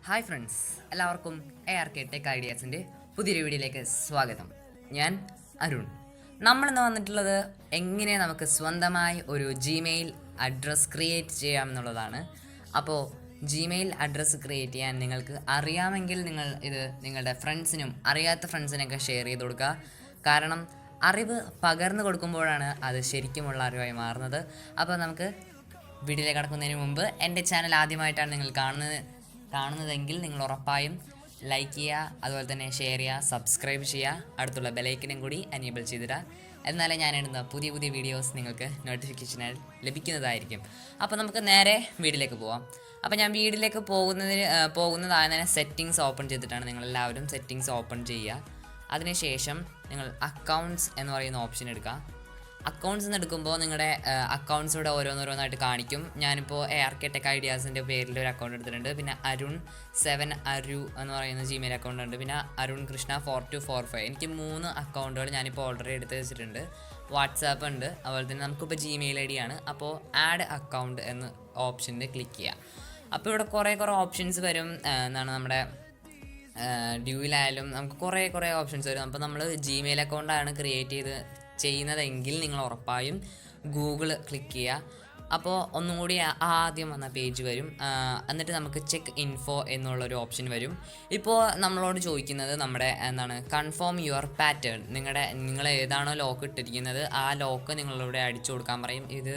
Hi friends, എല്ലാവർക്കും ARK tech ഐഡിയാസിൻ്റെ പുതിയൊരു വീഡിയോയിലേക്ക് സ്വാഗതം. ഞാൻ അരുൺ. നമ്മളിന്ന് വന്നിട്ടുള്ളത് എങ്ങനെ നമുക്ക് സ്വന്തമായി ഒരു ജിമെയിൽ അഡ്രസ്സ് ക്രിയേറ്റ് ചെയ്യാം എന്നുള്ളതാണ്. അപ്പോൾ ജിമെയിൽ അഡ്രസ്സ് ക്രിയേറ്റ് ചെയ്യാൻ നിങ്ങൾക്ക് അറിയാമെങ്കിൽ നിങ്ങൾ ഇത് നിങ്ങളുടെ ഫ്രണ്ട്സിനും അറിയാത്ത ഫ്രണ്ട്സിനൊക്കെ ഷെയർ ചെയ്ത് കൊടുക്കുക. കാരണം അറിവ് പകർന്നു കൊടുക്കുമ്പോഴാണ് അത് ശരിക്കുമുള്ള അറിവായി മാറുന്നത്. അപ്പോൾ നമുക്ക് വീഡിയോയിലേക്ക് കടക്കുന്നതിന് മുമ്പ് എൻ്റെ ചാനൽ ആദ്യമായിട്ടാണ് നിങ്ങൾ കാണുന്നതെങ്കിൽ നിങ്ങൾ ഉറപ്പായും ലൈക്ക് ചെയ്യുക, അതുപോലെ തന്നെ ഷെയർ ചെയ്യുക, സബ്സ്ക്രൈബ് ചെയ്യുക, അടുത്തുള്ള ബെലൈക്കനും കൂടി എനേബിൾ ചെയ്തിടുക. എന്നാലേ ഞാൻ ഇടുന്ന പുതിയ പുതിയ വീഡിയോസ് നിങ്ങൾക്ക് നോട്ടിഫിക്കേഷനായി ലഭിക്കുന്നതായിരിക്കും. അപ്പോൾ നമുക്ക് നേരെ വീഡിയോയിലേക്ക് പോവാം. അപ്പോൾ ഞാൻ വീഡിയോയിലേക്ക് പോകുന്നതായ സെറ്റിങ്സ് ഓപ്പൺ ചെയ്തിട്ടാണ്. നിങ്ങളെല്ലാവരും സെറ്റിങ്സ് ഓപ്പൺ ചെയ്യുക. അതിനുശേഷം നിങ്ങൾ അക്കൗണ്ട്സ് എന്ന് പറയുന്ന ഓപ്ഷൻ എടുക്കുക. അക്കൗണ്ട്സ് എന്ന് എടുക്കുമ്പോൾ നിങ്ങളുടെ അക്കൗണ്ട്സ് ഇവിടെ ഓരോന്നോരോന്നായിട്ട് കാണിക്കും. ഞാനിപ്പോൾ ARK ടെക് ഐഡിയാസിൻ്റെ പേരിൽ ഒരു അക്കൗണ്ട് എടുത്തിട്ടുണ്ട്. പിന്നെ Arun7 എന്ന് പറയുന്ന ജിമെയിൽ അക്കൗണ്ട് ഉണ്ട്. പിന്നെ Arun Krishna 4245. എനിക്ക് 3 അക്കൗണ്ടുകൾ ഞാനിപ്പോൾ ഓൾറെഡി എടുത്ത് വെച്ചിട്ടുണ്ട്. വാട്സാപ്പ് ഉണ്ട്, അതുപോലെ തന്നെ നമുക്കിപ്പോൾ ജിമെയിൽ ID ആണ്. അപ്പോൾ ആഡ് അക്കൗണ്ട് എന്ന ഓപ്ഷനിൽ ക്ലിക്ക് ചെയ്യുക. അപ്പോൾ ഇവിടെ കുറേ ഓപ്ഷൻസ് വരും. എന്താണ് നമ്മുടെ ഡ്യൂയിലായാലും നമുക്ക് കുറേ ഓപ്ഷൻസ് വരും. അപ്പോൾ നമ്മൾ ജിമെയിൽ അക്കൗണ്ടാണ് ക്രിയേറ്റ് ചെയ്യുന്നതെങ്കിൽ നിങ്ങൾ ഉറപ്പായും ഗൂഗിൾ ക്ലിക്ക് ചെയ്യുക. അപ്പോൾ ഒന്നും കൂടി ആദ്യം വന്ന പേജ് വരും. എന്നിട്ട് നമുക്ക് ചെക്ക് ഇൻഫോ എന്നുള്ളൊരു ഓപ്ഷൻ വരും. ഇപ്പോൾ നമ്മളോട് ചോദിക്കുന്നത് നമ്മുടെ കൺഫേം യുവർ പാറ്റേൺ. നിങ്ങൾ ഏതാണോ ലോക്ക് ഇട്ടിരിക്കുന്നത് ആ ലോക്ക് നിങ്ങളിവിടെ അടിച്ചു കൊടുക്കാൻ പറയും. ഇത്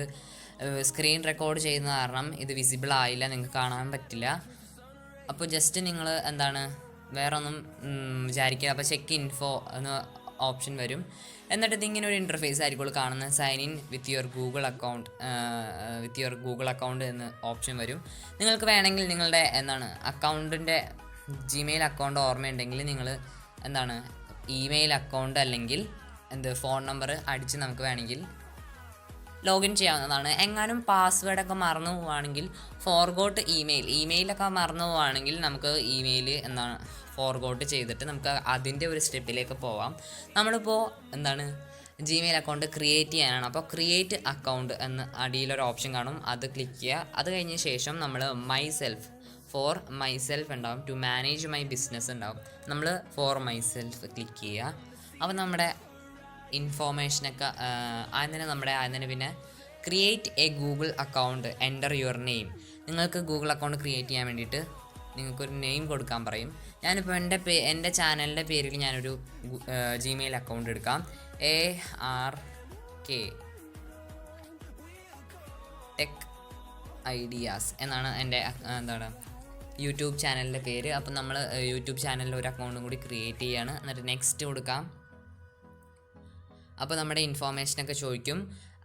സ്ക്രീൻ റെക്കോർഡ് ചെയ്യുന്ന കാരണം ഇത് വിസിബിൾ ആയില്ല, നിങ്ങൾക്ക് കാണാൻ പറ്റില്ല. അപ്പോൾ ജസ്റ്റ് നിങ്ങൾ വേറെ ഒന്നും വിചാരിക്കുക. അപ്പോൾ ചെക്ക് ഇൻഫോ എന്ന ഓപ്ഷൻ വരും. എന്നിട്ട് ഇതിങ്ങനെ ഒരു ഇൻ്റർഫേസ് ആയിരിക്കും കാണുന്നത്. Sign in with your Google account എന്ന ഓപ്ഷൻ വരും. നിങ്ങൾക്ക് വേണമെങ്കിൽ നിങ്ങളുടെ അക്കൗണ്ടിൻ്റെ ജിമെയിൽ അക്കൗണ്ട് ഓർമ്മയുണ്ടെങ്കിൽ നിങ്ങൾ ഇമെയിൽ അക്കൗണ്ട് അല്ലെങ്കിൽ ഫോൺ നമ്പർ അടിച്ച് നമുക്ക് വേണമെങ്കിൽ ലോഗിൻ ചെയ്യാവുന്നതാണ്. എങ്ങാനും പാസ്വേഡൊക്കെ മറന്നു പോവുകയാണെങ്കിൽ ഫോർഗോട്ട് ഇമെയിലൊക്കെ മറന്നു പോവുകയാണെങ്കിൽ നമുക്ക് ഇമെയിൽ ഫോർഗോട്ട് ചെയ്തിട്ട് നമുക്ക് അതിൻ്റെ ഒരു സ്റ്റെപ്പിലേക്ക് പോവാം. നമ്മളിപ്പോൾ ജിമെയിൽ അക്കൗണ്ട് ക്രിയേറ്റ് ചെയ്യാനാണ്. അപ്പോൾ ക്രിയേറ്റ് അക്കൗണ്ട് എന്ന അടിയിലൊരു ഓപ്ഷൻ കാണും, അത് ക്ലിക്ക് ചെയ്യുക. അത് കഴിഞ്ഞ ശേഷം നമ്മൾ ഫോർ മൈസെൽഫ് ഉണ്ടാവും, ടു മാനേജ് മൈ ബിസിനസ് ഉണ്ടാവും. നമ്മൾ ഫോർ മൈസെൽഫ് ക്ലിക്ക് ചെയ്യുക. അപ്പോൾ നമ്മുടെ ഇൻഫോർമേഷനൊക്കെ അതിന് പിന്നെ create A Google account, enter your name. നിങ്ങൾക്ക് ഗൂഗിൾ അക്കൗണ്ട് ക്രിയേറ്റ് ചെയ്യാൻ വേണ്ടിയിട്ട് നിങ്ങൾക്കൊരു നെയിം കൊടുക്കാൻ പറയും. ഞാനിപ്പോൾ എൻ്റെ ചാനലിൻ്റെ പേരിൽ ഞാനൊരു ജിമെയിൽ അക്കൗണ്ട് എടുക്കാം. ARK ടെക് ഐഡിയാസ് എന്നാണ് എൻ്റെ യൂട്യൂബ് ചാനലിൻ്റെ പേര്. അപ്പം നമ്മൾ യൂട്യൂബ് ചാനലിൽ ഒരു അക്കൗണ്ടും കൂടി ക്രിയേറ്റ് ചെയ്യുകയാണ്. എന്നിട്ട് നെക്സ്റ്റ് കൊടുക്കാം. അപ്പോൾ നമ്മുടെ ഇൻഫോർമേഷനൊക്കെ ചോദിക്കും.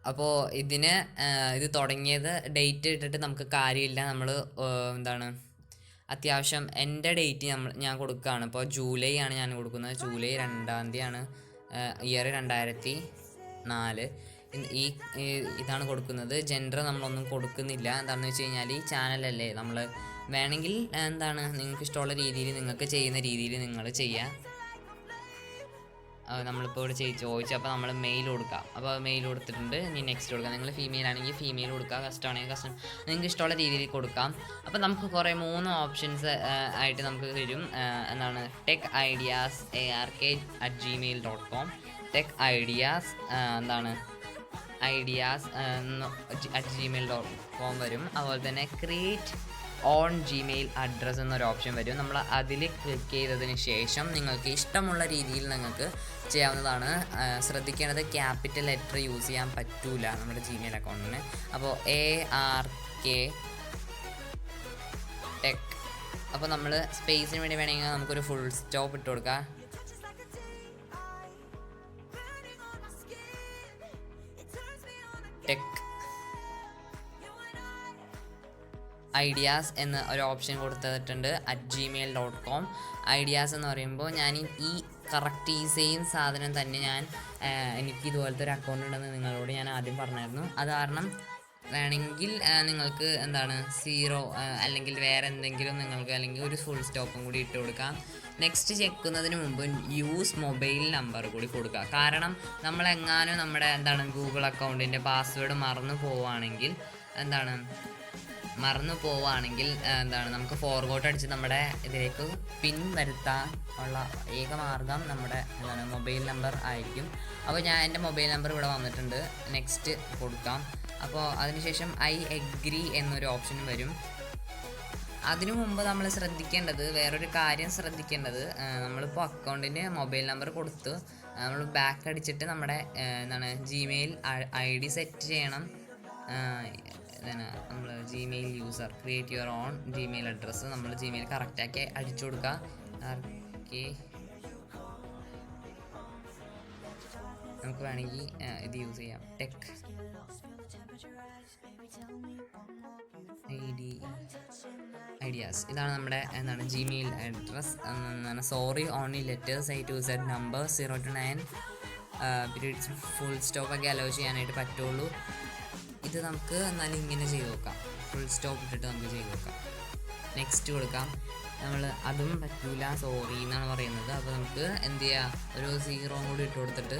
അപ്പോൾ ഇത് തുടങ്ങിയത് ഡേറ്റ് ഇട്ടിട്ട് നമുക്ക് കാര്യമില്ല. നമ്മൾ അത്യാവശ്യം എൻ്റെ ഡേറ്റ് ഞാൻ കൊടുക്കുകയാണ്. ഇപ്പോൾ ജൂലൈ ആണ് ഞാൻ കൊടുക്കുന്നത്. ജൂലൈ 2-ാം തീയതിയാണ്, ഇയർ 2004. ഇതാണ് കൊടുക്കുന്നത്. ജെൻഡർ നമ്മളൊന്നും കൊടുക്കുന്നില്ല. എന്താണെന്ന് വെച്ച് കഴിഞ്ഞാൽ ഈ ചാനലല്ലേ, നമ്മൾ വേണമെങ്കിൽ നിങ്ങൾക്ക് ഇഷ്ടമുള്ള രീതിയിൽ നിങ്ങൾക്ക് ചെയ്യുന്ന രീതിയിൽ നിങ്ങൾ ചെയ്യുക. നമ്മളിപ്പോൾ ഇവിടെ ചോദിച്ചു. അപ്പോൾ നമ്മൾ മെയിൽ കൊടുക്കാം. അപ്പോൾ മെയിൽ കൊടുത്തിട്ടുണ്ട്. ഇനി നെക്സ്റ്റ് കൊടുക്കാം. നിങ്ങൾ ഫീമെയിൽ ആണെങ്കിൽ ഫീമെയിൽ കൊടുക്കുക, കസ്റ്റം ആണെങ്കിൽ കസ്റ്റം, നിങ്ങൾക്ക് ഇഷ്ടമുള്ള രീതിയിൽ കൊടുക്കാം. അപ്പോൾ നമുക്ക് 3 ഓപ്ഷൻസ് ആയിട്ട് നമുക്ക് തരും. Tech ideas ARK@gmail.com, tech ideas @gmail.com വരും. അതുപോലെ തന്നെ ക്രിയേറ്റ് ഓൺ ജിമെയിൽ അഡ്രസ്സ് എന്നൊരു ഓപ്ഷൻ വരും. നമ്മൾ അതിൽ ക്ലിക്ക് ചെയ്തതിന് ശേഷം നിങ്ങൾക്ക് ഇഷ്ടമുള്ള രീതിയിൽ നിങ്ങൾക്ക് ചെയ്യാവുന്നതാണ്. ശ്രദ്ധിക്കേണ്ടത് ക്യാപിറ്റൽ ലെറ്റർ യൂസ് ചെയ്യാൻ പറ്റൂല നമ്മുടെ ജിമെയിൽ അക്കൗണ്ടിന്. അപ്പോൾ ARK ടെക്. അപ്പോൾ നമ്മൾ സ്പേസിന് വേണ്ടി വേണമെങ്കിൽ നമുക്കൊരു ഫുൾ സ്റ്റോപ്പ് ഇട്ട് കൊടുക്കാം. ടെക് ഐഡിയാസ് എന്ന ഒരു ഓപ്ഷൻ കൊടുത്തിട്ടുണ്ട് @gmail.com. ഐഡിയാസ് എന്ന് പറയുമ്പോൾ ഞാൻ ഈ കറക്റ്റ് ഈ സെയിം സാധനം തന്നെ എനിക്ക് ഇതുപോലത്തെ ഒരു അക്കൗണ്ട് ഉണ്ടെന്ന് നിങ്ങളോട് ഞാൻ ആദ്യം പറഞ്ഞായിരുന്നു. അത് കാരണം വേണമെങ്കിൽ നിങ്ങൾക്ക് 0 അല്ലെങ്കിൽ വേറെ എന്തെങ്കിലും നിങ്ങൾക്ക് അല്ലെങ്കിൽ ഒരു ഫുൾ സ്റ്റോപ്പും കൂടി ഇട്ട് കൊടുക്കാം. നെക്സ്റ്റ് ചെക്കുന്നതിന് മുമ്പ് യൂസ് മൊബൈൽ നമ്പർ കൂടി കൊടുക്കുക. കാരണം നമ്മളെങ്ങാനും നമ്മുടെ ഗൂഗിൾ അക്കൗണ്ടിൻ്റെ പാസ്വേഡ് മറന്നു പോവുകയാണെങ്കിൽ മറന്നു പോവുകയാണെങ്കിൽ എന്താണ് നമുക്ക് ഫോർഗോട്ട് അടിച്ച് നമ്മുടെ ഇതിലേക്ക് പിൻ വരുത്താൻ ഉള്ള ഏക മാർഗം നമ്മുടെ എന്താണ് മൊബൈൽ നമ്പർ ആയിരിക്കും. അപ്പോൾ ഞാൻ എൻ്റെ മൊബൈൽ നമ്പർ ഇവിടെ വന്നിട്ടുണ്ട്. നെക്സ്റ്റ് കൊടുക്കാം. അപ്പോൾ അതിനുശേഷം ഐ എഗ്രി എന്നൊരു ഓപ്ഷനും വരും. അതിനു മുമ്പ് നമ്മൾ ശ്രദ്ധിക്കേണ്ടത് വേറൊരു കാര്യം ശ്രദ്ധിക്കേണ്ടത്, നമ്മളിപ്പോൾ അക്കൗണ്ടിന് മൊബൈൽ നമ്പർ കൊടുത്ത് നമ്മൾ ബാക്ക് അടിച്ചിട്ട് നമ്മുടെ എന്താണ് ജിമെയിൽ ID സെറ്റ് ചെയ്യണം. നമ്മൾ Gmail user create your own Gmail address നമ്മൾ ജിമെയിൽ കറക്റ്റാക്കി അടിച്ചു കൊടുക്കുക. നമുക്ക് വേണമെങ്കിൽ ഇത് യൂസ് ചെയ്യാം, ടെക് ഐഡിയാസ്. ഇതാണ് നമ്മുടെ എന്താണ് ജിമെയിൽ അഡ്രസ്. എന്താണ് sorry only letters A to Z number 0 to 9 periods full stop ഒക്കെ അലോ ചെയ്യാനായിട്ട് പറ്റുള്ളൂ. ഇത് നമുക്ക് എന്നാലും ഇങ്ങനെ ചെയ്ത് നോക്കാം, ഫുൾ സ്റ്റോപ്പ് ഇട്ടിട്ട് നമുക്ക് ചെയ്ത് നോക്കാം. നെക്സ്റ്റ് കൊടുക്കാം. നമ്മൾ അതും പറ്റൂല, സോറി എന്നാണ് പറയുന്നത്. അപ്പോൾ നമുക്ക് എന്ത് ചെയ്യാം, ഒരു 0 കൂടി ഇട്ട് കൊടുത്തിട്ട്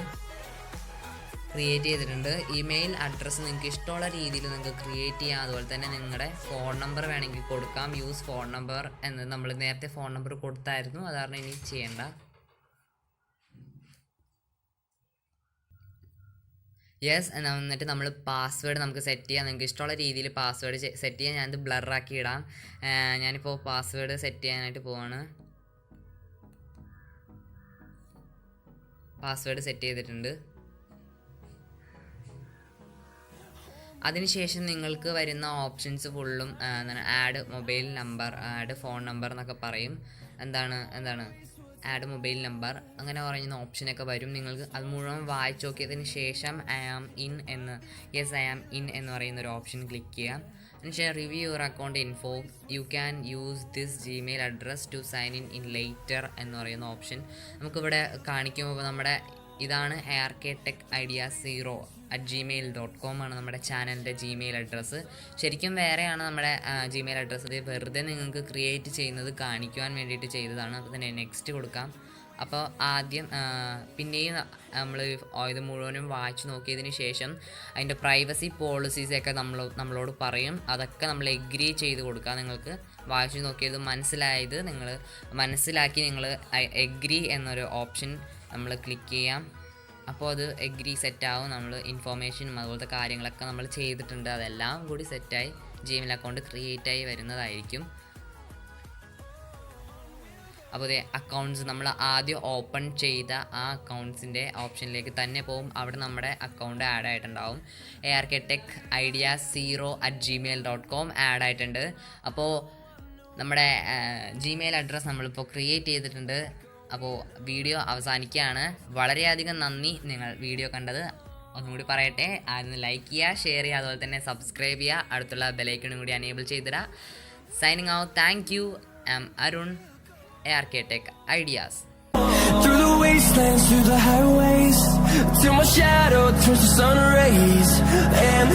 ക്രിയേറ്റ് ചെയ്തിട്ടുണ്ട്. ഇമെയിൽ അഡ്രസ്സ് നിങ്ങൾക്ക് ഇഷ്ടമുള്ള രീതിയിൽ നിങ്ങൾക്ക് ക്രിയേറ്റ് ചെയ്യാം. അതുപോലെ തന്നെ നിങ്ങളുടെ ഫോൺ നമ്പർ വേണമെങ്കിൽ കൊടുക്കാം. യൂസ് ഫോൺ നമ്പർ എന്ന് നമ്മൾ നേരത്തെ ഫോൺ നമ്പർ കൊടുത്തായിരുന്നു, അതാണ് ഇനി ചെയ്യേണ്ട. യെസ്, എന്നിട്ട് നമ്മൾ പാസ്വേഡ് നമുക്ക് സെറ്റ് ചെയ്യാം. നിങ്ങൾക്ക് ഇഷ്ടമുള്ള രീതിയിൽ പാസ്വേഡ് സെറ്റ് ചെയ്യാം. ഞാനിത് ബ്ലറാക്കി ഇടാം. ഞാനിപ്പോൾ പാസ്വേഡ് സെറ്റ് ചെയ്യാനായിട്ട് പോവാണ്. പാസ്വേഡ് സെറ്റ് ചെയ്തിട്ടുണ്ട്. അതിനുശേഷം നിങ്ങൾക്ക് വരുന്ന ഓപ്ഷൻസ് ഫുള്ളും എന്താണ് add mobile number, add phone number എന്നൊക്കെ പറയും. എന്താണ് ആഡ് മൊബൈൽ നമ്പർ അങ്ങനെ പറയുന്ന ഓപ്ഷനൊക്കെ വരും. നിങ്ങൾക്ക് അത് മുഴുവൻ വായിച്ച് നോക്കിയതിന് ശേഷം ഐ ആം ഇൻ എന്ന് പറയുന്ന ഒരു ഓപ്ഷൻ ക്ലിക്ക് ചെയ്യാം. അതിനുശേഷം review your account info, you can use this Gmail address to sign in later എന്ന് പറയുന്ന ഓപ്ഷൻ നമുക്കിവിടെ കാണിക്കുമ്പോൾ നമ്മുടെ ഇതാണ് arktechideas0@gmail.com ആണ് നമ്മുടെ ചാനലിൻ്റെ ജിമെയിൽ അഡ്രസ്സ്. ശരിക്കും വേറെയാണ് നമ്മുടെ ജിമെയിൽ അഡ്രസ്സ്. ഇത് വെറുതെ നിങ്ങൾക്ക് ക്രിയേറ്റ് ചെയ്യുന്നത് കാണിക്കുവാൻ വേണ്ടിയിട്ട് ചെയ്തതാണ്. അപ്പോൾ തന്നെ നെക്സ്റ്റ് കൊടുക്കാം. അപ്പോൾ ആദ്യം പിന്നെയും നമ്മൾ ഇത് മുഴുവനും വായിച്ച് നോക്കിയതിന് ശേഷം അതിൻ്റെ പ്രൈവസി പോളിസീസൊക്കെ നമ്മളോട് പറയും. അതൊക്കെ നമ്മൾ എഗ്രി ചെയ്ത് കൊടുക്കുക. നിങ്ങൾക്ക് വായിച്ച് നോക്കിയത് മനസ്സിലാക്കി നിങ്ങൾ എഗ്രി എന്നൊരു ഓപ്ഷൻ നമ്മൾ ക്ലിക്ക് ചെയ്യാം. അപ്പോൾ അത് എഗ്രി സെറ്റാവും. നമ്മൾ ഇൻഫോർമേഷനും അതുപോലത്തെ കാര്യങ്ങളൊക്കെ നമ്മൾ ചെയ്തിട്ടുണ്ട്. അതെല്ലാം കൂടി സെറ്റായി ജിമെയിൽ അക്കൗണ്ട് ക്രിയേറ്റായി വരുന്നതായിരിക്കും. അപ്പോൾ ഇതേ അക്കൗണ്ട്സ് നമ്മൾ ആദ്യം ഓപ്പൺ ചെയ്ത ആ അക്കൗണ്ട്സിൻ്റെ ഓപ്ഷനിലേക്ക് തന്നെ പോകും. അവിടെ നമ്മുടെ അക്കൗണ്ട് ആഡ് ആയിട്ടുണ്ടാവും. arktechideas0@gmail.com ആഡ് ആയിട്ടുണ്ട്. അപ്പോൾ നമ്മുടെ ജിമെയിൽ അഡ്രസ്സ് നമ്മളിപ്പോൾ ക്രിയേറ്റ് ചെയ്തിട്ടുണ്ട്. അപ്പോൾ വീഡിയോ അവസാനിക്കുകയാണ്. വളരെയധികം നന്ദി നിങ്ങൾ വീഡിയോ കണ്ടത്. ഒന്നുകൂടി പറയട്ടെ, ആരും ലൈക്ക് ചെയ്യുക, ഷെയർ ചെയ്യുക, അതുപോലെ തന്നെ സബ്സ്ക്രൈബ് ചെയ്യുക. അടുത്തുള്ള ബെലൈക്കണും കൂടി അനേബിൾ ചെയ്തിടുക. Signing out. Thank you. I am Arun, ARKTech Ideas. Through the wastelands, through the highways, till my shadow turns to sun rays. And